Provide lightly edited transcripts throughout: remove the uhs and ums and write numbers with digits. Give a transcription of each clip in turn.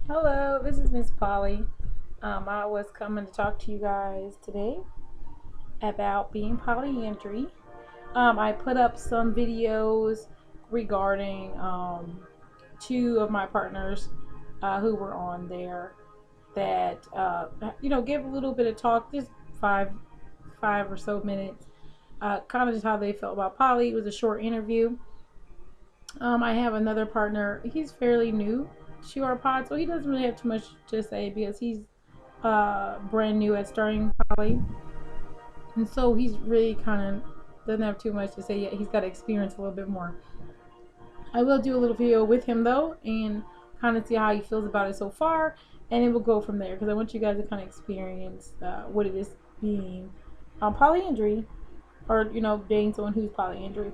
Hello, this is Miss Polly. I was coming to talk to you guys today about being polyandry. I put up some videos regarding two of my partners who were on there that give a little bit of talk, just five or so minutes, kind of just how they felt about poly. It was a short interview. I have another partner. He's fairly new to our pod, so he doesn't really have too much to say because he's brand new at starting poly, and so he's really kind of doesn't have too much to say yet. He's got to experience a little bit more. I will do a little video with him though, and kind of see how he feels about it so far, and it will go from there because I want you guys to kind of experience what it is being polyandry, or dating someone who's polyandry.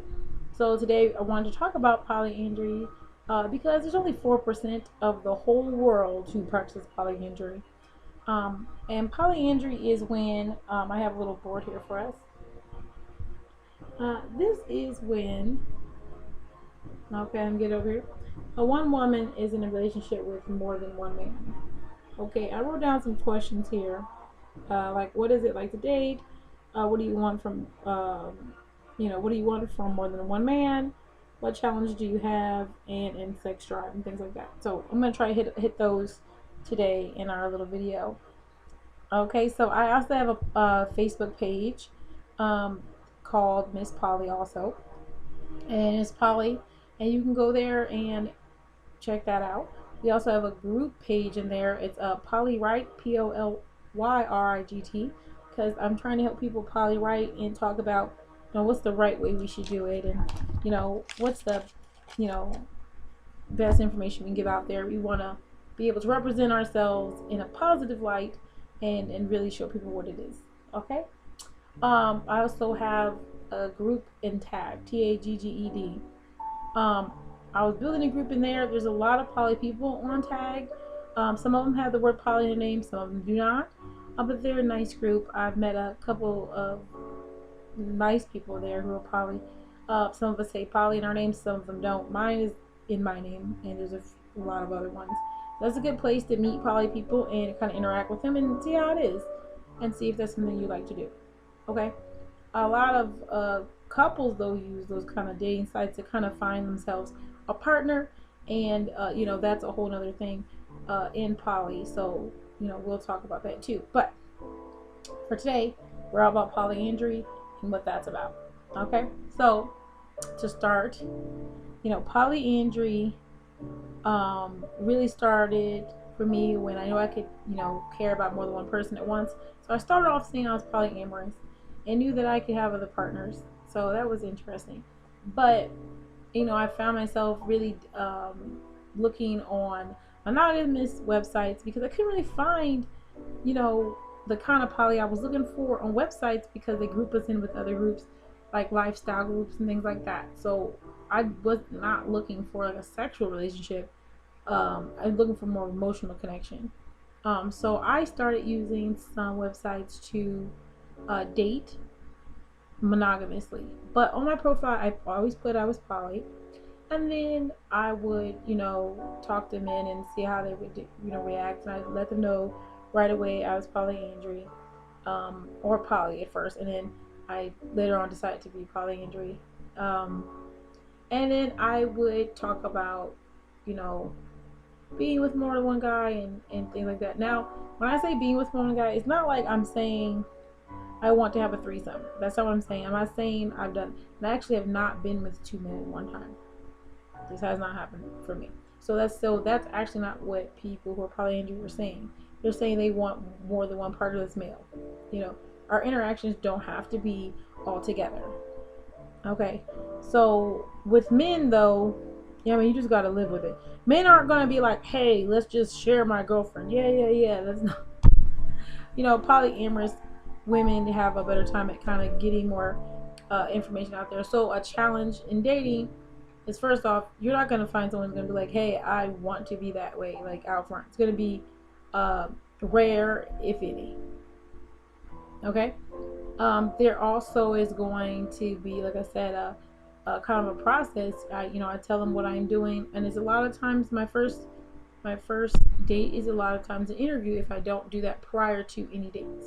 So today I wanted to talk about polyandry because there's only 4% of the whole world who practices polyandry. And polyandry is when I have a little board here for us. This is when, okay, I'm get over here. One woman is in a relationship with more than one man. Okay, I wrote down some questions here, like what is it like to date? What do you want from, what do you want from more than one man? What challenge do you have, and sex drive and things like that. So I'm gonna try to hit those today in our little video. Okay, so I also have a Facebook page um, called Miss Polly also, and it's Polly, and you can go there and check that out. We also have a group page in there. It's Polyrite, Polyrygt, because I'm trying to help people polyrite and talk about what's the right way we should do it, and what's the you know best information we can give out there. We want to be able to represent ourselves in a positive light and really show people what it is. Okay. I also have a group in Tag, Tagged. Um, I was building a group in there. There's a lot of poly people on Tag. Some of them have the word poly in their name, some of them do not. But they're a nice group. I've met a couple of nice people there who are poly. Some of us say poly in our names, some of them don't. Mine is in my name, and there's a lot of other ones. That's a good place to meet poly people and kind of interact with them and see how it is, and see if that's something you like to do. Okay. A lot of couples though use those kind of dating sites to kind of find themselves a partner, and that's a whole other thing in poly. So we'll talk about that too. But for today, we're all about polyandry and what that's about. Okay. So to start, polyandry really started for me when I knew I could, care about more than one person at once. So I started off saying I was polyamorous and knew that I could have other partners. So that was interesting. But, I found myself really looking on monogamous websites because I couldn't really find, you know, the kind of poly I was looking for on websites because they group us in with other groups like lifestyle groups and things like that. So I was not looking for like a sexual relationship. I was looking for more emotional connection. So I started using some websites to date monogamously. But on my profile, I always put I was poly, and then I would, talk them in and see how they would, react, and I let them know right away I was polyandry, or poly at first, and then I later on decided to be polyandry. Um, and then I would talk about, you know, being with more than one guy and things like that. Now, when I say being with more than one guy, it's not like I'm saying I want to have a threesome. That's not what I'm saying. I'm not saying I've done, and I actually have not been with two men at one time. This has not happened for me. So that's actually not what people who are polyandry were saying. They're saying they want more than one partner that's male. You know, our interactions don't have to be all together. Okay. So with men though, yeah, I mean you just gotta live with it. Men aren't gonna be like, hey, let's just share my girlfriend. Yeah, yeah, yeah. That's not polyamorous women have a better time at kind of getting more information out there. So a challenge in dating is, first off, you're not gonna find someone who's gonna be like, hey, I want to be that way, like out front. It's gonna be rare, if any. Okay. There also is going to be, like I said, a kind of a process. I tell them what I'm doing, and it's a lot of times my first My first date is a lot of times an interview if I don't do that prior to any dates.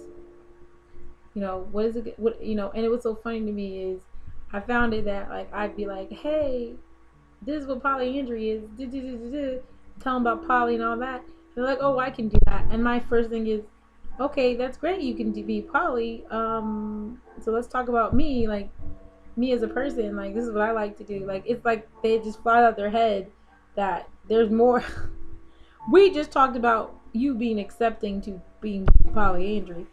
What is it? What And it was so funny to me is I found it that like I'd be like, hey, this is what polyandry is. Tell them about poly and all that. And they're like, oh, I can do that. And my first thing is, okay, that's great. You can be poly. So let's talk about me. Like me as a person. Like this is what I like to do. Like it's like they just fly out their head that there's more. We just talked about you being accepting to being polyandry.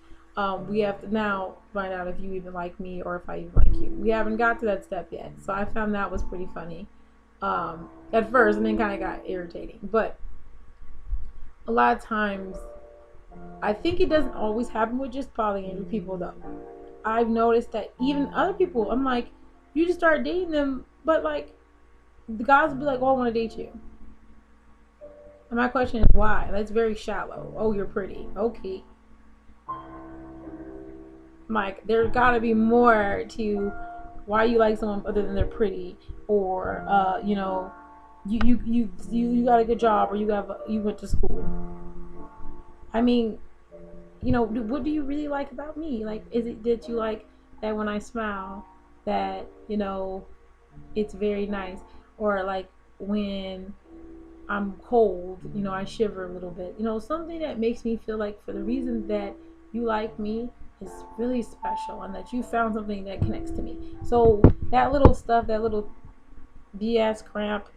We have to now find out if you even like me or if I even like you. We haven't got to that step yet, so I found that was pretty funny at first, and then kind of got irritating. But a lot of times, I think it doesn't always happen with just polyandry people, though. I've noticed that even other people, I'm like, you just start dating them, but like the guys will be like, "Oh, I want to date you." And my question is why? That's very shallow. Oh, you're pretty. Okay. Mike, there's got to be more to why you like someone other than they're pretty, or you got a good job, or you went to school. I mean, what do you really like about me? Like, is it that you like that when I smile, that it's very nice, or like when I'm cold, I shiver a little bit. Something that makes me feel like for the reason that you like me is really special and that you found something that connects to me. So that little stuff, that little BS cramp,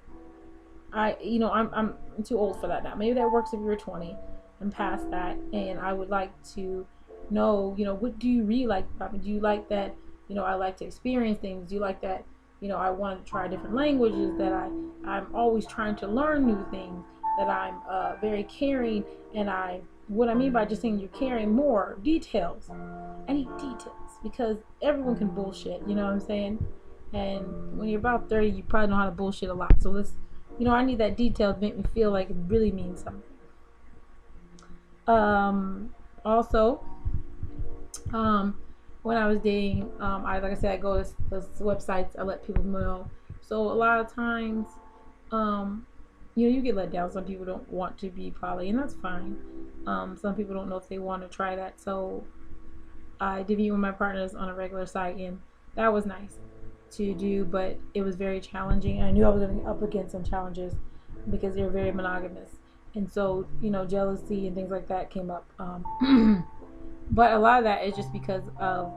I'm too old for that now. Maybe that works if you're 20 and past that, and I would like to know, what do you really like about me? Do you like that, I like to experience things? Do you like that, I want to try different languages, that I'm always trying to learn new things, that I'm very caring, and what I mean by just saying you're caring, more details. I need details because everyone can bullshit, you know what I'm saying? And when you're about 30, you probably know how to bullshit a lot. So I need that detail to make me feel like it really means something. Also, when I was dating, like I said, I go to those websites. I let people know. So a lot of times, you get let down. Some people don't want to be poly, and that's fine. Some people don't know if they want to try that. So I did meet with my partners on a regular site, and that was nice to do, but it was very challenging. And I knew I was going to get up against some challenges because they were very monogamous, and so jealousy and things like that came up. But a lot of that is just because of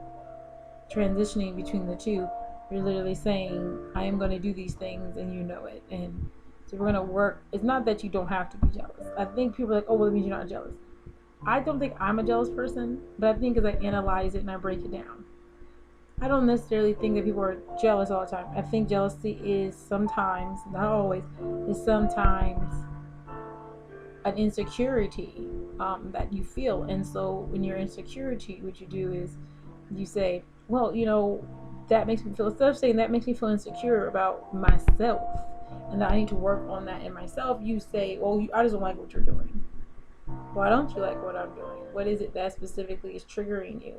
transitioning between the two. You're literally saying, I am going to do these things, and you know it. And so we're going to work. It's not that you don't have to be jealous. I think people are like, oh, well, it means you're not jealous. I don't think I'm a jealous person, but I think as I analyze it and I break it down, I don't necessarily think that people are jealous all the time. I think jealousy is sometimes, not always, is sometimes an insecurity that you feel. And so when you're insecurity, what you do is you say, well, that makes me feel, instead of saying that makes me feel insecure about myself and that I need to work on that in myself, you say, well, I just don't like what you're doing. Why don't you like what I'm doing? What is it that specifically is triggering you?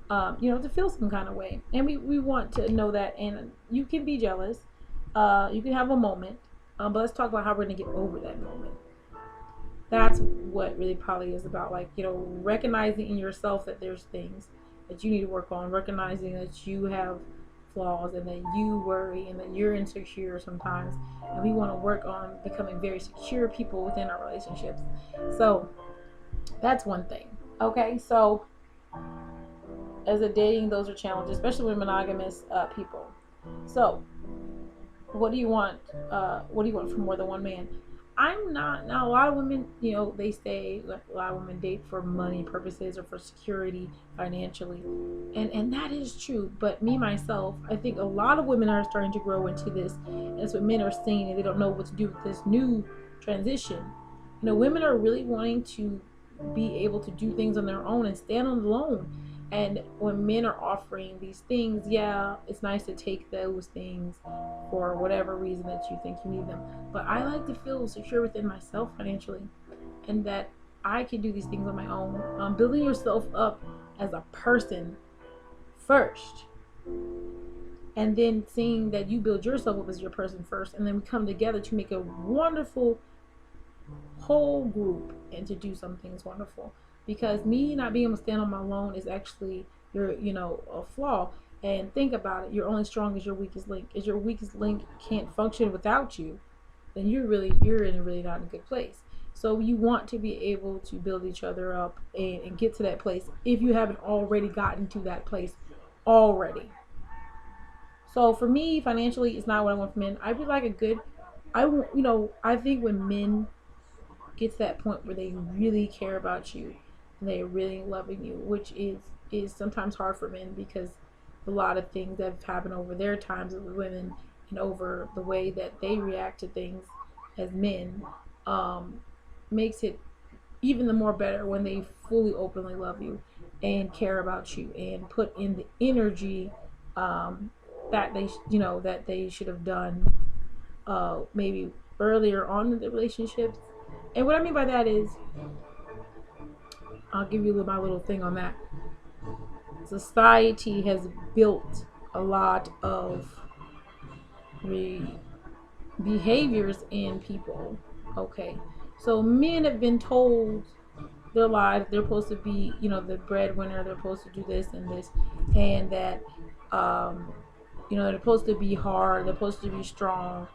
To feel some kind of way. And we want to know that. And you can be jealous. You can have a moment. But let's talk about how we're going to get over that moment. That's what really poly is about. Like, recognizing in yourself that there's things that you need to work on. Recognizing that you have flaws and that you worry and that you're insecure sometimes. And we want to work on becoming very secure people within our relationships. So that's one thing. Okay, so as a dating, those are challenges, especially with monogamous people. So what do you want? What do you want from more than one man? I'm not. Now, a lot of women, they say a lot of women date for money purposes or for security financially. And that is true. But me, myself, I think a lot of women are starting to grow into this. And that's what men are seeing, and they don't know what to do with this new transition. Women are really wanting to be able to do things on their own and stand on their own. And when men are offering these things, yeah, it's nice to take those things for whatever reason that you think you need them. But I like to feel secure within myself financially, and that I can do these things on my own. Building yourself up as a person first, and then seeing that you build yourself up as your person first, and then we come together to make a wonderful whole group and to do some things wonderful. Because me not being able to stand on my own is actually a flaw. And think about it, you're only strong as your weakest link. As your weakest link can't function without you, then you're in a really not in a good place. So you want to be able to build each other up and get to that place if you haven't already gotten to that place already. So for me, financially, it's not what I want from men. I would like a good. I think when men get to that point where they really care about you and they're really loving you, which is sometimes hard for men because a lot of things that have happened over their times with women and over the way that they react to things as men, um, makes it even the more better when they fully openly love you and care about you and put in the energy, um, that they should have done, maybe earlier on in the relationships. And what I mean by that is, I'll give you my little thing on that. Society has built a lot of re- behaviors in people. Okay, so men have been told their lives they're supposed to be, the breadwinner. They're supposed to do this and this, and that, um, they're supposed to be hard. They're supposed to be strong,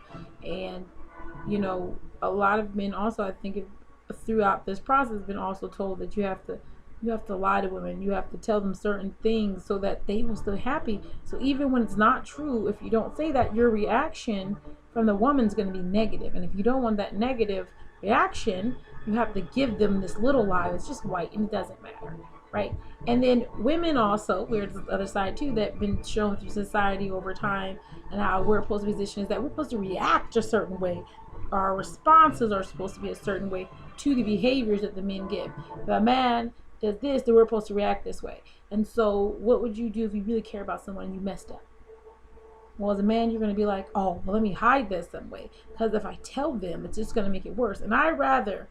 and a lot of men also, I think, throughout this process, been also told that you have to lie to women. You have to tell them certain things so that they will stay happy. So even when it's not true, if you don't say that, your reaction from the woman's going to be negative. And if you don't want that negative reaction, you have to give them this little lie that's just white and it doesn't matter, right? And then women also, we're the other side too, that been shown through society over time, and how we're supposed to position is that we're supposed to react a certain way. Our responses are supposed to be a certain way to the behaviors that the men give. If a man does this, then we're supposed to react this way. And so what would you do if you really care about someone and you messed up? Well, as a man, you're going to be like, oh, well, let me hide this some way. Because if I tell them, it's just going to make it worse. And I'd rather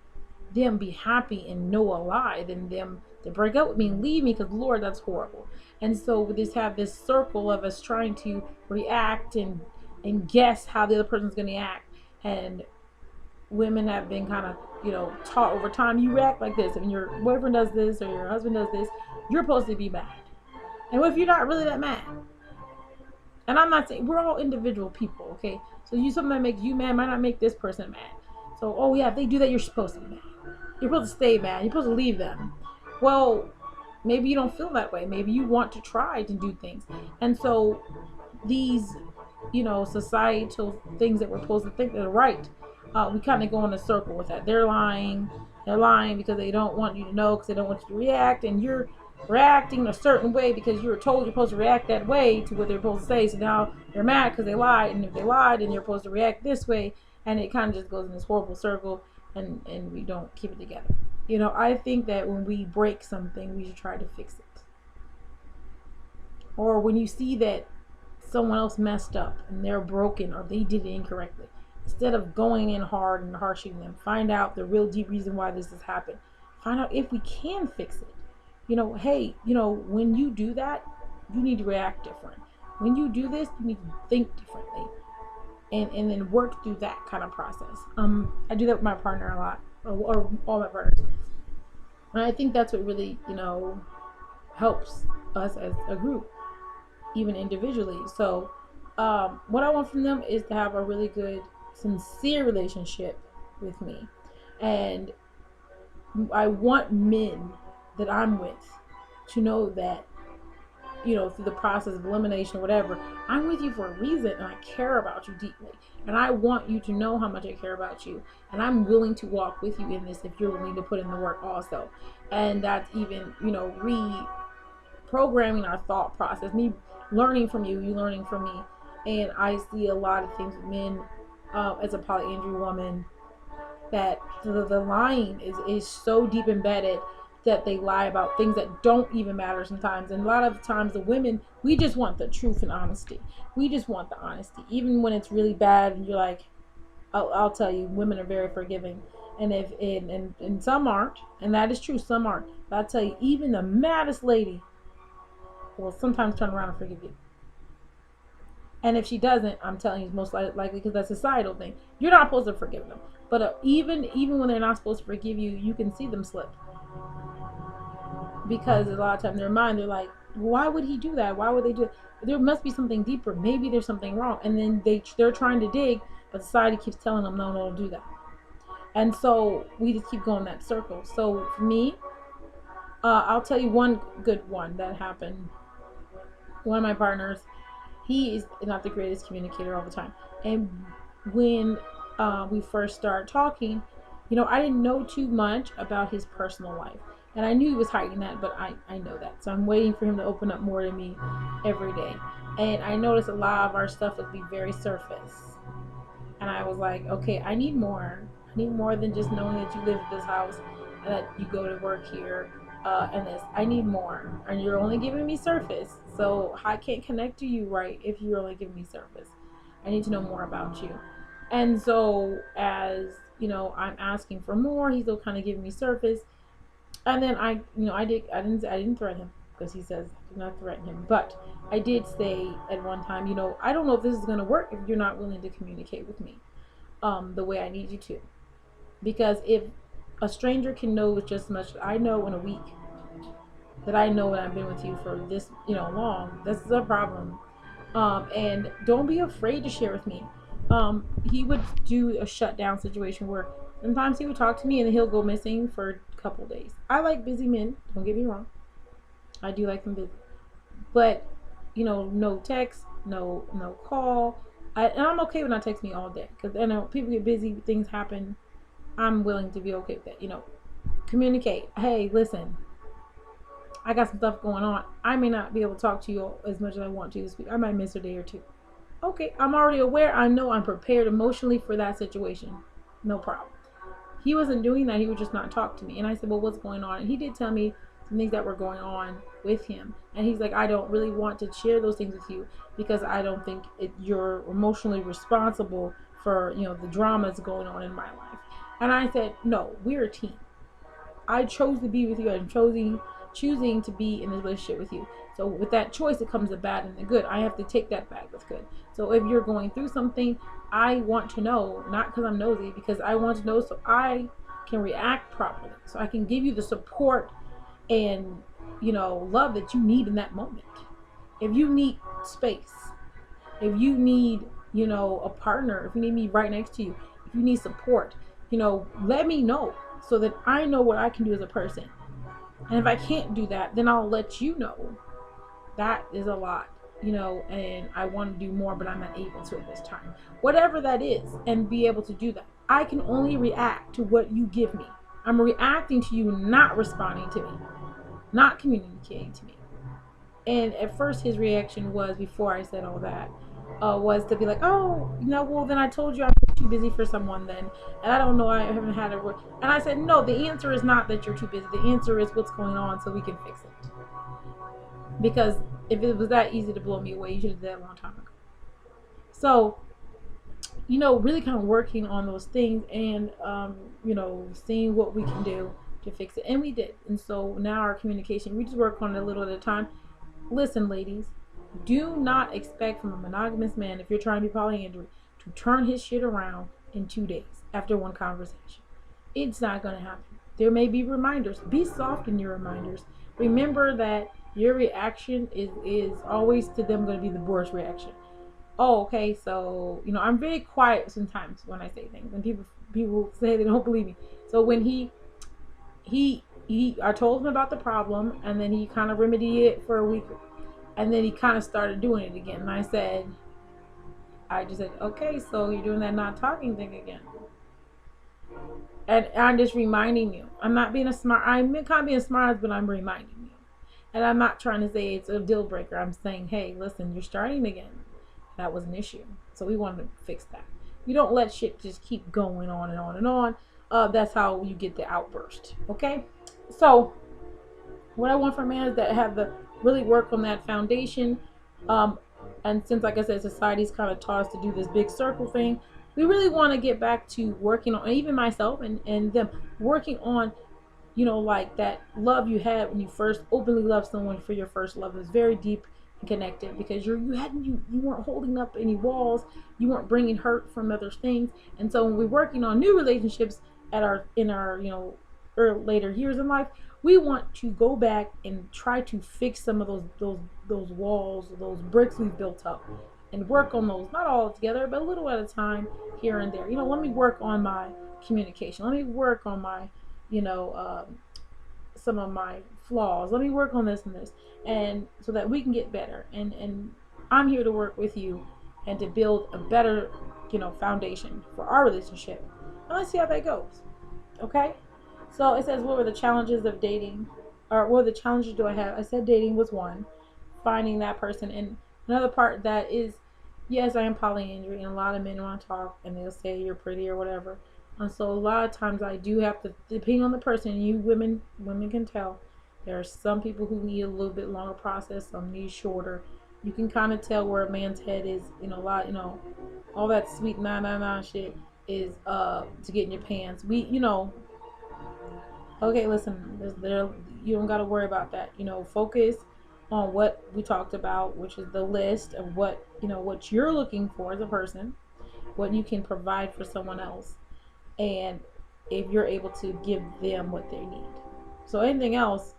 them be happy and know a lie than them to break up with me and leave me, because, Lord, that's horrible. And so we just have this circle of us trying to react and guess how the other person's going to act. And women have been kind of, taught over time, you react like this. If your boyfriend does this or your husband does this, you're supposed to be mad. And what if you're not really that mad? And I'm not saying, we're all individual people, okay? So something that makes you mad might not make this person mad. So, oh yeah, if they do that, you're supposed to be mad. You're supposed to stay mad. You're supposed to leave them. Well, maybe you don't feel that way. Maybe you want to try to do things. And so these, societal things that we're supposed to think that are right, we kind of go in a circle with that. They're lying. They're lying because they don't want you to know, because they don't want you to react, and you're reacting a certain way because you were told you're supposed to react that way to what they're supposed to say. So now you're mad because they lied, and if they lied, then you're supposed to react this way, and it kind of just goes in this horrible circle, and we don't keep it together. I think that when we break something, we should try to fix it. Or when you see that someone else messed up and they're broken or they did it incorrectly, instead of going in hard and harshing them, find out the real deep reason why this has happened. Find out if we can fix it. Hey, when you do that, you need to react different. When you do this, you need to think differently, and then work through that kind of process. I do that with my partner a lot, or all my partners, and I think that's what really, helps us as a group, even individually. So, what I want from them is to have a really good, sincere relationship with me, and I want men that I'm with to know that, through the process of elimination or whatever, I'm with you for a reason, and I care about you deeply, and I want you to know how much I care about you, and I'm willing to walk with you in this if you're willing to put in the work also. And that's even, reprogramming our thought process, me learning from you, you learning from me. And I see a lot of things with men, as a polyandry woman, that the lying is so deep embedded that they lie about things that don't even matter sometimes. And a lot of times the women, we just want the truth and honesty. We just want the honesty. Even when it's really bad and you're like, I'll tell you, women are very forgiving. And if and some aren't, and that is true, some aren't. But I'll tell you, even the maddest lady will sometimes turn around and forgive you. And if she doesn't, I'm telling you, it's most likely because that's a societal thing. You're not supposed to forgive them. But even when they're not supposed to forgive you, you can see them slip, because a lot of times in their mind they're like, why would he do that? Why would they do it? There must be something deeper. Maybe there's something wrong, and then they're trying to dig, but society keeps telling them, no, don't do that. And so we just keep going that circle. So for me, I'll tell you one good one that happened. One of my partners, he is not the greatest communicator all the time, and when we first started talking, I didn't know too much about his personal life. And I knew he was hiding that, but I know that. So I'm waiting for him to open up more to me every day. And I noticed a lot of our stuff would be very surface. And I was like, okay, I need more. I need more than just knowing that you live at this house and that you go to work here and this. I need more. And you're only giving me surface. So I can't connect to you right if you're only giving me surface. I need to know more about you. And so as, I'm asking for more, he's still kind of giving me surface. And then I didn't threaten him, because he says do not threaten him. But I did say at one time, I don't know if this is going to work if you're not willing to communicate with me the way I need you to. Because if a stranger can know just as much as I know in a week, that I know that I've been with you for this, long, this is a problem. And don't be afraid to share with me. He would do a shutdown situation where sometimes he would talk to me and then he'll go missing for a couple days. I like busy men, don't get me wrong. I do like them busy. But, no text, no call. And I'm okay with not texting me all day. Because I know people get busy, things happen. I'm willing to be okay with that. Communicate. Hey, listen, I got some stuff going on. I may not be able to talk to you as much as I want to this week. I might miss a day or two. Okay, I'm already aware. I know I'm prepared emotionally for that situation. No problem. He wasn't doing that. He would just not talk to me. And I said, well, what's going on? And he did tell me some things that were going on with him. And he's like, I don't really want to share those things with you because I don't think you're emotionally responsible for, the dramas going on in my life. And I said, no, we're a team. I chose to be with you. I'm choosing to be in this relationship with you. So with that choice, it comes the bad and the good. I have to take that bad with good. So if you're going through something, I want to know, not because I'm nosy, because I want to know so I can react properly. So I can give you the support and, love that you need in that moment. If you need space, if you need, a partner, if you need me right next to you, if you need support, let me know so that I know what I can do as a person. And if I can't do that, then I'll let you know. That is a lot, and I want to do more, but I'm not able to at this time. Whatever that is, and be able to do that. I can only react to what you give me. I'm reacting to you, not responding to me, not communicating to me. And at first his reaction was, before I said all that, was to be like, oh, well, then I told you I'm too busy for someone then, and I don't know, I haven't had a word. And I said, no, the answer is not that you're too busy. The answer is what's going on so we can fix it. Because if it was that easy to blow me away, you should have done that a long time ago. So, really kind of working on those things and, seeing what we can do to fix it. And we did. And so now our communication, we just work on it a little at a time. Listen, ladies, do not expect from a monogamous man, if you're trying to be polyandry, to turn his shit around in 2 days after one conversation. It's not going to happen. There may be reminders. Be soft in your reminders. Remember that your reaction is always to them going to be the worst reaction. Oh, okay, so, I'm very quiet sometimes when I say things. And people say they don't believe me. So when I told him about the problem, and then he kind of remedied it for a week. And then he kind of started doing it again. And I just said, okay, so you're doing that not talking thing again. And I'm just reminding you. I'm not being I'm kind of being smart, but I'm reminding you. And I'm not trying to say it's a deal breaker. I'm saying, hey, listen, you're starting again. That was an issue. So we wanted to fix that. You don't let shit just keep going on and on and on. That's how you get the outburst. Okay? So what I want from a man is that have the really work on that foundation. And since, like I said, society's kind of taught us to do this big circle thing, we really want to get back to working on, even myself and them, working on, like that love you had when you first openly loved someone for your first love. It was very deep. connected because you weren't holding up any walls, you weren't bringing hurt from other things. And so when we're working on new relationships at our in our later years in life, we want to go back and try to fix some of those walls, those bricks we've built up, and work on those, not all together but a little at a time, here and there. Let me work on my communication, let me work on my you know some of my flaws. Let me work on this and this, and so that we can get better. And I'm here to work with you and to build a better, foundation for our relationship. And let's see how that goes. Okay. So it says, what were the challenges of dating, or what are the challenges do I have? I said dating was one, finding that person, and another part that is, yes, I am polyandry, and a lot of men want to talk, and they'll say you're pretty or whatever. And so a lot of times I do have to, depending on the person, you women can tell. There are some people who need a little bit longer process, some need shorter. You can kind of tell where a man's head is, a lot, all that sweet nah shit is to get in your pants. Okay, listen, you don't got to worry about that. Focus on what we talked about, which is the list of what you're looking for as a person, what you can provide for someone else, and if you're able to give them what they need. So anything else,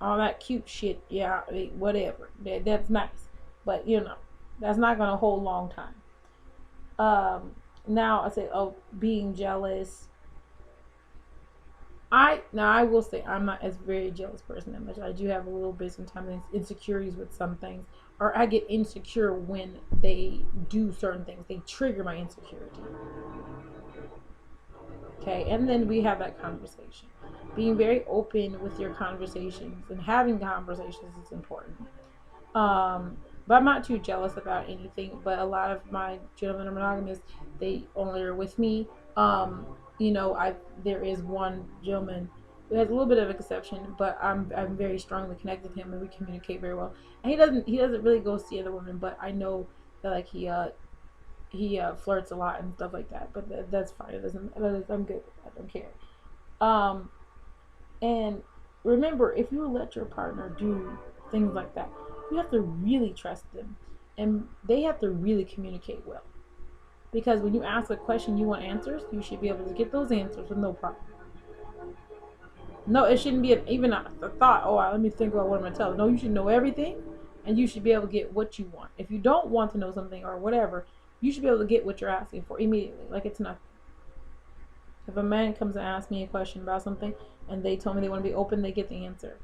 all that cute shit, yeah, whatever, that's nice, but that's not gonna hold long time. Now I say, being jealous. I will say I'm not as very jealous person that much. I do have a little bit sometimes insecurities with some things, or I get insecure when they do certain things. They trigger my insecurity. Okay, and then we have that conversation. Being very open with your conversations and having conversations is important. But I'm not too jealous about anything. But a lot of my gentlemen are monogamous. They only are with me. There is one gentleman who has a little bit of an exception, but I'm very strongly connected with him, and we communicate very well. And he doesn't really go see other women, but I know that like he flirts a lot and stuff like that. But that's fine. I'm good. I don't care. Um, and remember, if you let your partner do things like that, you have to really trust them, and they have to really communicate well. Because when you ask a question, you want answers. You should be able to get those answers with no problem. No, it shouldn't be even a thought. Oh, let me think about what I'm gonna tell. No, you should know everything, and you should be able to get what you want. If you don't want to know something or whatever, you should be able to get what you're asking for immediately. Like it's nothing. If a man comes and asks me a question about something, and they told me they want to be open, they get the answer.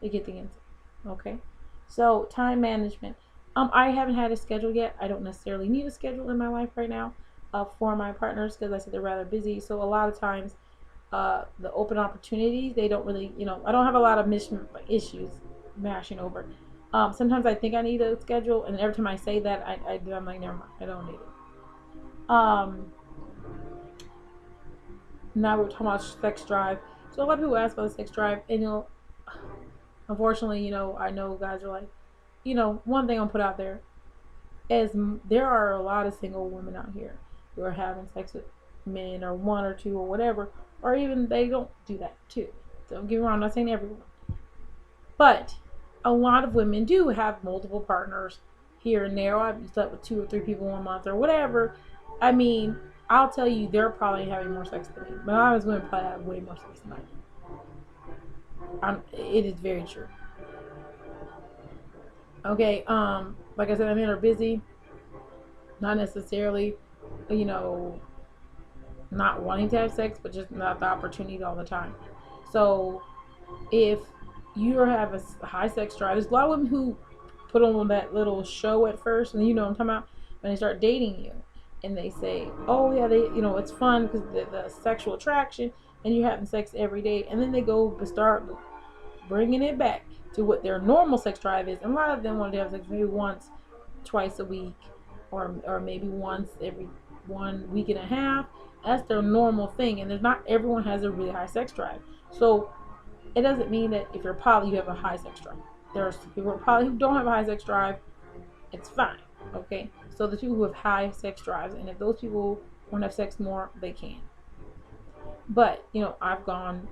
They get the answer. Okay. So time management. I haven't had a schedule yet. I don't necessarily need a schedule in my life right now for my partners, because I said they're rather busy. So a lot of times, the open opportunities, they don't really, I don't have a lot of issues mashing over. Sometimes I think I need a schedule, and every time I say that, I'm like, never mind, I don't need it. Now we're talking about sex drive. So a lot of people ask about sex drive, and unfortunately, I know guys are like, one thing I'll put out there is there are a lot of single women out here who are having sex with men, or one or two or whatever, or even they don't do that too. Don't get me wrong, I'm not saying everyone, but a lot of women do have multiple partners here and there. I've slept with 2 or 3 people 1 month or whatever. I mean, I'll tell you, they're probably having more sex than me. But I was women probably have way more sex than I do. It is very true. Okay, like I said, men are busy, not necessarily, not wanting to have sex, but just not the opportunity all the time. So if you have a high sex drive, there's a lot of women who put on that little show at first, and what I'm talking about, when they start dating you, and they say, oh yeah, it's fun because the sexual attraction, and you're having sex every day, and then they go start bringing it back to what their normal sex drive is. And a lot of them want to have sex maybe once, twice a week, or maybe once every 1 week and a half. That's their normal thing, and there's not everyone has a really high sex drive. So it doesn't mean that if you're poly, you have a high sex drive. There's people who are poly who don't have a high sex drive. It's fine, okay? So the people who have high sex drives, and if those people want to have sex more, they can. But I've gone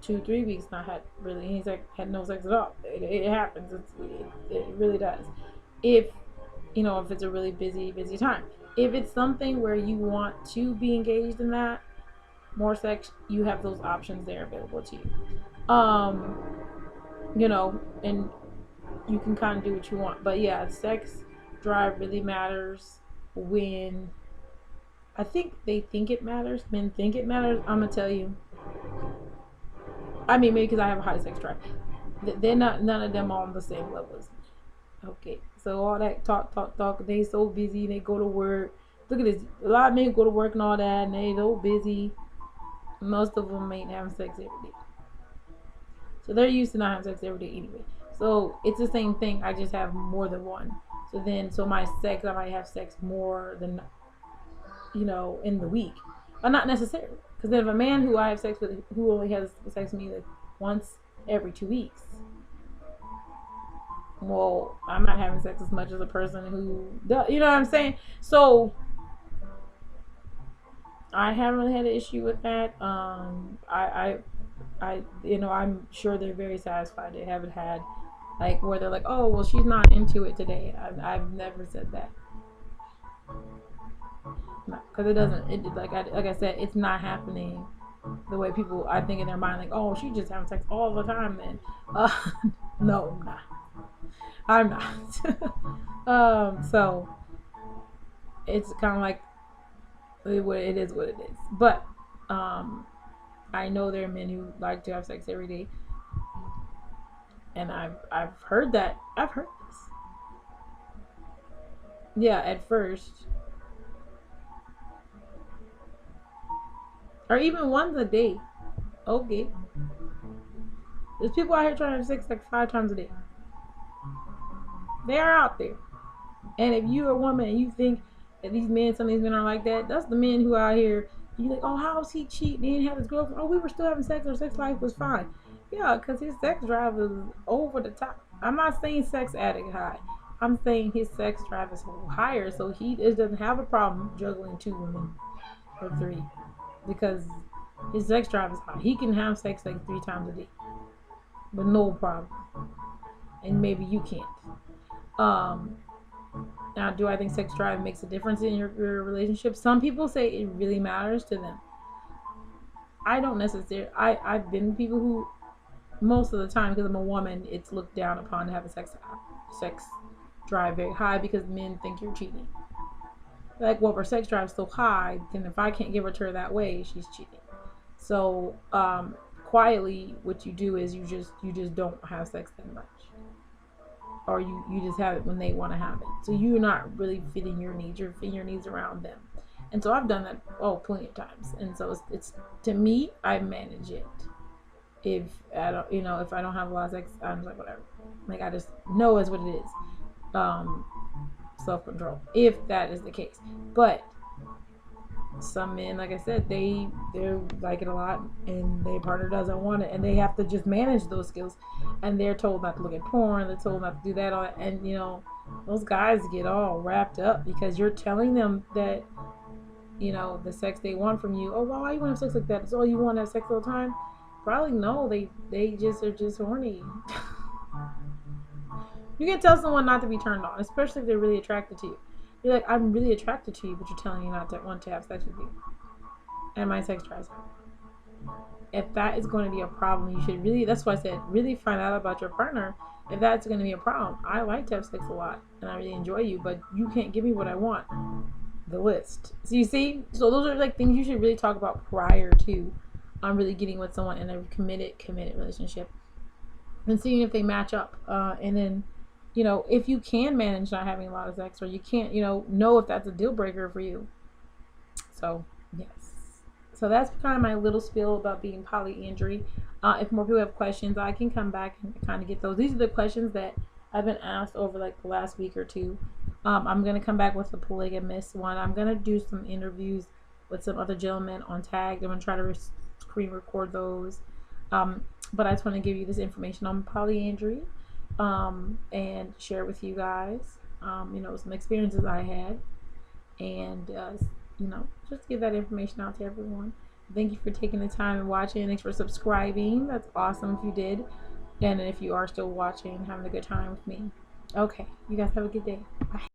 2 3 weeks not had really any sex, had no sex at all. It happens. It really does. If if it's a really busy time. If it's something where you want to be engaged in that more sex, you have those options there available to you. And you can kind of do what you want. But yeah, sex drive really matters when I think they think it matters. Men think it matters. I'm gonna tell you. I mean, maybe because I have a high sex drive. They're not. None of them are on the same level as me. Okay, so all that talk. They so busy. They go to work. Look at this. A lot of men go to work and all that, and they so busy. Most of them ain't having sex every day. So they're used to not having sex every day anyway. So it's the same thing. I just have more than one. So my sex, I might have sex more than in the week, but not necessarily. Because then if a man who I have sex with, who only has sex with me like once every 2 weeks, well, I'm not having sex as much as a person who does. You know what I'm saying? So I haven't really had an issue with that. I'm sure they're very satisfied. They haven't had like where they're like, oh, well, she's not into it today. I've never said that. Because it doesn't. Like I said, it's not happening the way people I think in their mind, like, oh, she's just having sex all the time. Then, no, I'm not. So it's kind of like it is what it is. But I know there are men who like to have sex every day, and I've heard that. I've heard this. Yeah, at first, or even once a day. Okay, there's people out here trying to have sex like 5 times a day. They are out there. And if you're a woman and you think that some of these men are like that, that's the men who are out here. You like, oh, how is he cheating? He didn't have his girlfriend. Oh, we were still having sex. Our sex life was fine. Yeah, because his sex drive is over the top. I'm not saying sex addict high. I'm saying his sex drive is higher, so he doesn't have a problem juggling 2 women or 3 because his sex drive is high. He can have sex like 3 times a day with no problem, and maybe you can't. Now, do I think sex drive makes a difference in your relationship? Some people say it really matters to them. I don't necessarily. I've been with people who, most of the time, because I'm a woman, it's looked down upon to have a sex drive very high because men think you're cheating. Like, well, if her sex drive is so high, then if I can't give it to her that way, she's cheating. So, quietly, what you do is you just don't have sex that much. Or you just have it when they want to have it. So you're not really fitting your needs. You're fitting your needs around them. And so I've done that plenty of times. And so it's to me, I manage it. If I don't, if I don't have a lot of sex, I'm just like whatever. Like I just know is what it is. Self-control, if that is the case. But some men, like I said, they like it a lot, and their partner doesn't want it, and they have to just manage those skills. And they're told not to look at porn. They're told not to do that. And those guys get all wrapped up because you're telling them that the sex they want from you. Oh, well, why you want to have sex like that? It's all you want to have sex all the time. Probably no. They just are just horny. You can tell someone not to be turned on, especially if they're really attracted to you. You're like, I'm really attracted to you, but you're telling me not to want to have sex with you. And my sex drives me. If that is going to be a problem, you should really, that's why I said, really find out about your partner if that's going to be a problem. I like to have sex a lot, and I really enjoy you, but you can't give me what I want. The list. So you see? So those are like things you should really talk about prior to really getting with someone in a committed relationship. And seeing if they match up. And then, if you can manage not having a lot of sex, or you can't, know if that's a deal breaker for you. So, yes. So that's kind of my little spiel about being polyandry. If more people have questions, I can come back and kind of get those. These are the questions that I've been asked over like the last week or two. I'm going to come back with a polygamous one. I'm going to do some interviews with some other gentlemen on Tag. I'm going to try to screen record those. But I just want to give you this information on polyandry. And share with you guys, some experiences I had, and just give that information out to everyone. Thank you for taking the time and watching. Thanks for subscribing. That's awesome if you did. And if you are still watching, having a good time with me. Okay, you guys have a good day. Bye.